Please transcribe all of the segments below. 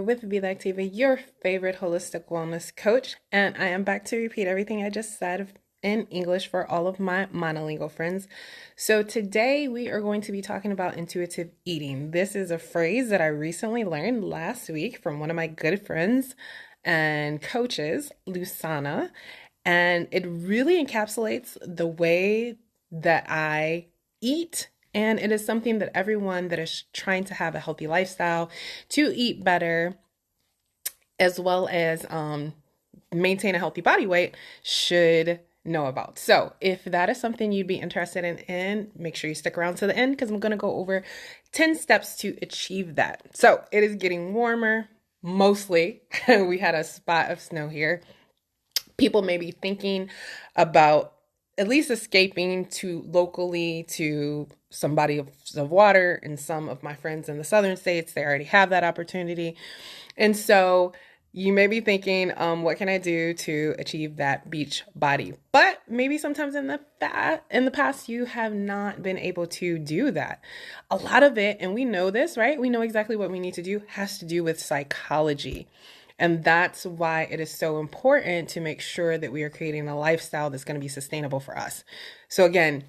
with Vida Activa, your favorite holistic wellness coach, and I am back to repeat everything I just said in English for all of my monolingual friends. So today we are going to be talking about intuitive eating. This is a phrase that I recently learned last week from one of my good friends and coaches, Lusana, and it really encapsulates the way that I eat, and it is something that everyone that is trying to have a healthy lifestyle, to eat better, as well as maintain a healthy body weight, should know about. So if that is something you'd be interested in, make sure you stick around to the end because I'm going to go over 10 steps to achieve that. So it is getting warmer, mostly. We had a spot of snow here. People may be thinking about at least escaping to locally to some body of water. And some of my friends in the southern states, they already have that opportunity. And so you may be thinking, what can I do to achieve that beach body? But maybe sometimes in the past you have not been able to do that. A lot of it, and we know this, right? We know exactly what we need to do, has to do with psychology. And that's why it is so important to make sure that we are creating a lifestyle that's going to be sustainable for us. So again,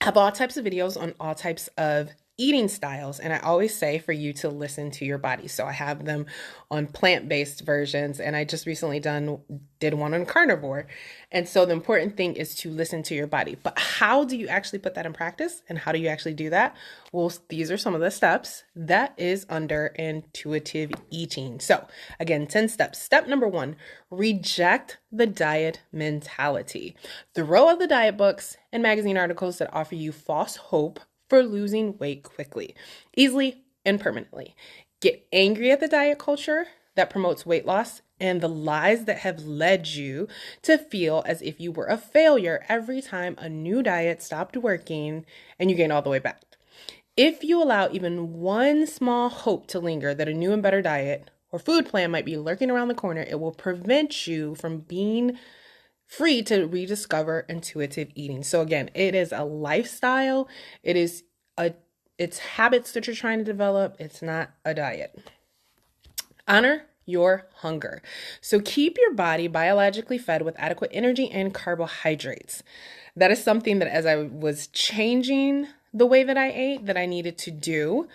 I have all types of videos on all types of eating styles, and I always say for you to listen to your body. So I have them on plant-based versions, and I just recently did one on carnivore. And so the important thing is to listen to your body. But how do you actually put that in practice, and how do you actually do that? Well, these are some of the steps that is under intuitive eating. So again, 10 steps. Step number 1, reject the diet mentality. Throw out the diet books and magazine articles that offer you false hope for losing weight quickly, easily, and permanently. Get angry at the diet culture that promotes weight loss and the lies that have led you to feel as if you were a failure every time a new diet stopped working and you gained all the way back. If you allow even one small hope to linger that a new and better diet or food plan might be lurking around the corner, it will prevent you from being free to rediscover intuitive eating. So again, it is a lifestyle. It's habits that you're trying to develop. It's not a diet. Honor your hunger. So keep your body biologically fed with adequate energy and carbohydrates. That is something that as I was changing the way that I ate, that I needed to do.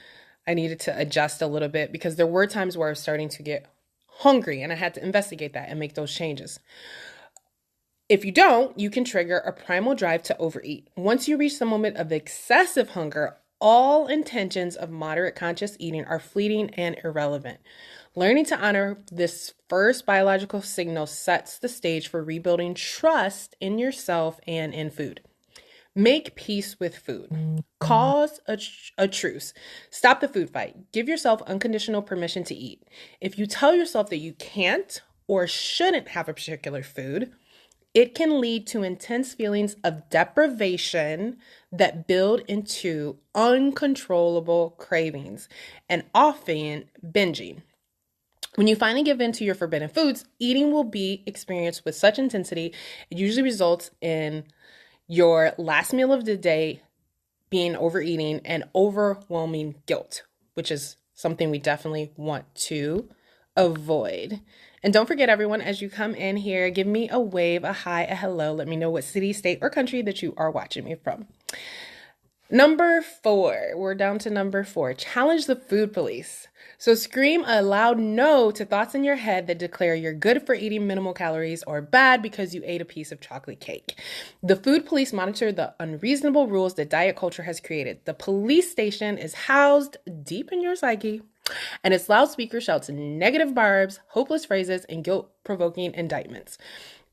I needed to adjust a little bit because there were times where I was starting to get hungry and I had to investigate that and make those changes. If you don't, you can trigger a primal drive to overeat. Once you reach the moment of excessive hunger, all intentions of moderate conscious eating are fleeting and irrelevant. Learning to honor this first biological signal sets the stage for rebuilding trust in yourself and in food. Make peace with food. Cause a truce. Stop the food fight. Give yourself unconditional permission to eat. If you tell yourself that you can't or shouldn't have a particular food, it can lead to intense feelings of deprivation that build into uncontrollable cravings and often binging. When you finally give in to your forbidden foods, eating will be experienced with such intensity, it usually results in your last meal of the day being overeating and overwhelming guilt, which is something we definitely want to avoid. And don't forget, everyone, as you come in here, give me a wave, a hi, a hello. Let me know what city, state, or country that you are watching me from. Number 4, we're down to number 4, challenge the food police. So scream a loud no to thoughts in your head that declare you're good for eating minimal calories or bad because you ate a piece of chocolate cake. The food police monitor the unreasonable rules that diet culture has created. The police station is housed deep in your psyche, and its loudspeaker shouts negative barbs, hopeless phrases, and guilt-provoking indictments.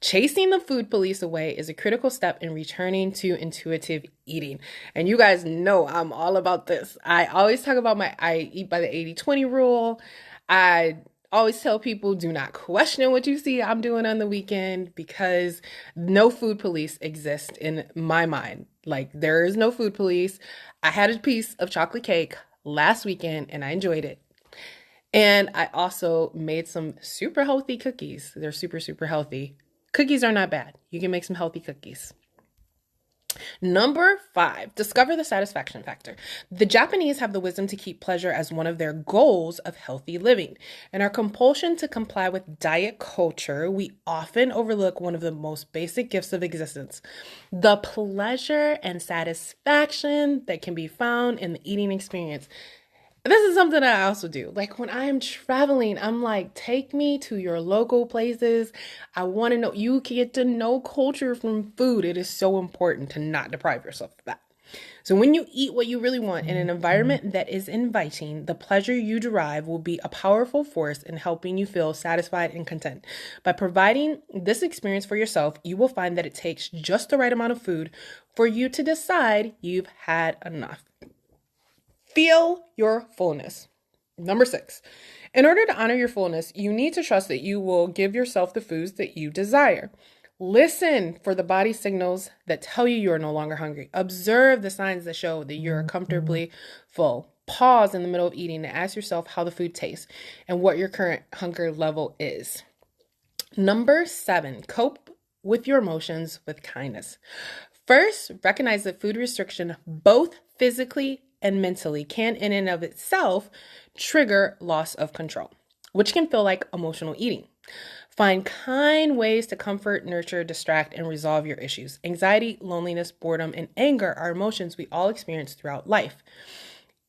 Chasing the food police away is a critical step in returning to intuitive eating. And you guys know I'm all about this. I always talk about I eat by the 80-20 rule. I always tell people, do not question what you see I'm doing on the weekend because no food police exist in my mind. Like, there is no food police. I had a piece of chocolate cake last weekend and I enjoyed it. And I also made some super healthy cookies. They're super, super healthy. Cookies are not bad. You can make some healthy cookies. Number 5, discover the satisfaction factor. The Japanese have the wisdom to keep pleasure as one of their goals of healthy living. In our compulsion to comply with diet culture, we often overlook one of the most basic gifts of existence, the pleasure and satisfaction that can be found in the eating experience. This is something that I also do. Like when I am traveling, I'm like, take me to your local places. I want to know, you can get to know culture from food. It is so important to not deprive yourself of that. So when you eat what you really want in an environment that is inviting, the pleasure you derive will be a powerful force in helping you feel satisfied and content. By providing this experience for yourself, you will find that it takes just the right amount of food for you to decide you've had enough. Feel your fullness. Number 6, in order to honor your fullness, you need to trust that you will give yourself the foods that you desire. Listen for the body signals that tell you are no longer hungry. Observe the signs that show that you're comfortably full. Pause in the middle of eating and ask yourself how the food tastes and what your current hunger level is. Number 7, cope with your emotions with kindness. First, recognize that food restriction, both physically and mentally, can in and of itself trigger loss of control, which can feel like emotional eating. Find kind ways to comfort, nurture, distract, and resolve your issues. Anxiety, loneliness, boredom, and anger are emotions we all experience throughout life.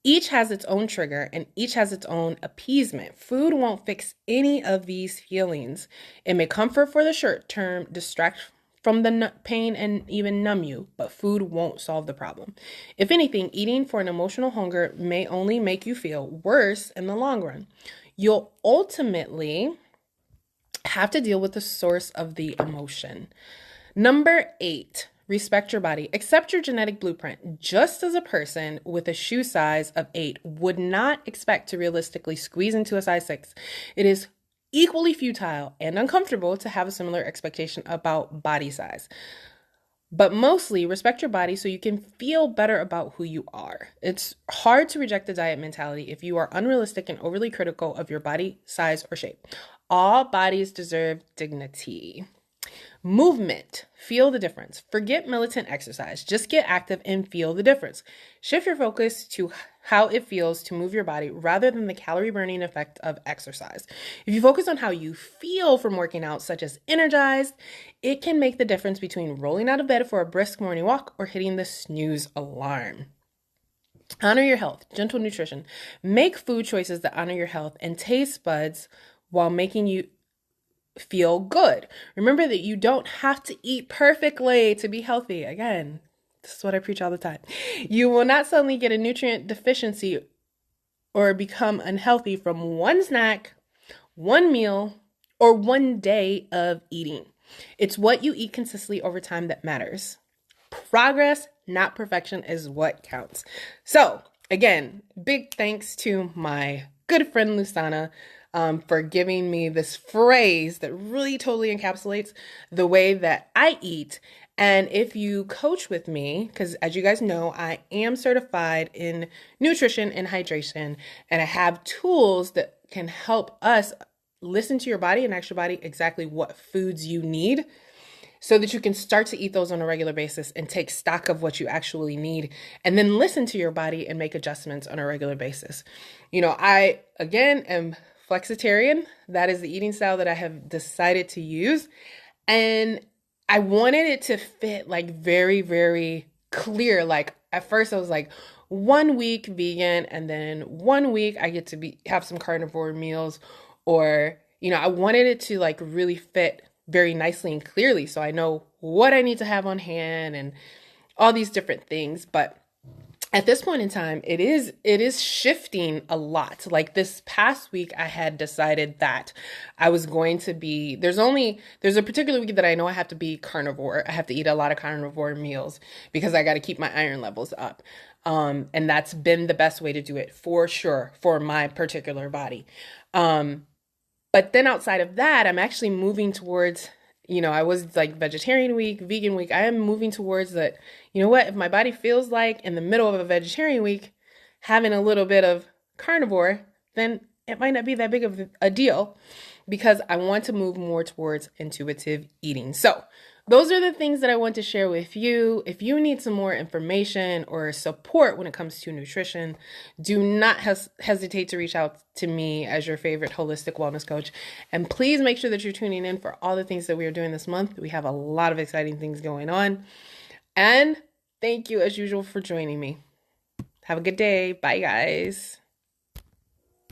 Each has its own trigger and each has its own appeasement. Food won't fix any of these feelings. It may comfort for the short term, distract from the pain, and even numb you, but food won't solve the problem. If anything, eating for an emotional hunger may only make you feel worse in the long run. You'll ultimately have to deal with the source of the emotion. Number 8, respect your body. Accept your genetic blueprint. Just as a person with a shoe size of 8 would not expect to realistically squeeze into a size 6, it is equally futile and uncomfortable to have a similar expectation about body size. But mostly, respect your body so you can feel better about who you are. It's hard to reject the diet mentality if you are unrealistic and overly critical of your body size or shape. All bodies deserve dignity. Movement. Feel the difference. Forget militant exercise. Just get active and feel the difference. Shift your focus to how it feels to move your body rather than the calorie burning effect of exercise. If you focus on how you feel from working out, such as energized, it can make the difference between rolling out of bed for a brisk morning walk or hitting the snooze alarm. Honor your health. Gentle nutrition. Make food choices that honor your health and taste buds while making you feel good. Remember that you don't have to eat perfectly to be healthy. Again, this is what I preach all the time. You will not suddenly get a nutrient deficiency or become unhealthy from one snack, one meal, or one day of eating. It's what you eat consistently over time that matters. Progress, not perfection, is what counts. So, again, big thanks to my good friend Lusana for giving me this phrase that really totally encapsulates the way that I eat. And if you coach with me, because as you guys know, I am certified in nutrition and hydration, and I have tools that can help us listen to your body and ask your body exactly what foods you need so that you can start to eat those on a regular basis and take stock of what you actually need and then listen to your body and make adjustments on a regular basis. I, again, am flexitarian. That is the eating style that I have decided to use. And I wanted it to fit like very, very clear. Like at first I was like 1 week vegan and then 1 week I get to have some carnivore meals, or, I wanted it to like really fit very nicely and clearly so I know what I need to have on hand and all these different things. But at this point in time, it is shifting a lot. Like this past week, I had decided that I was going to be, there's a particular week that I know I have to be carnivore. I have to eat a lot of carnivore meals because I got to keep my iron levels up. And that's been the best way to do it for sure for my particular body. But then outside of that, I'm actually moving towards, I was like vegetarian week, vegan week. I am moving towards that. You know what? If my body feels like in the middle of a vegetarian week, having a little bit of carnivore, then it might not be that big of a deal because I want to move more towards intuitive eating. So those are the things that I want to share with you. If you need some more information or support when it comes to nutrition, do not hesitate to reach out to me as your favorite holistic wellness coach. And please make sure that you're tuning in for all the things that we are doing this month. We have a lot of exciting things going on. And thank you, as usual, for joining me. Have a good day. Bye, guys.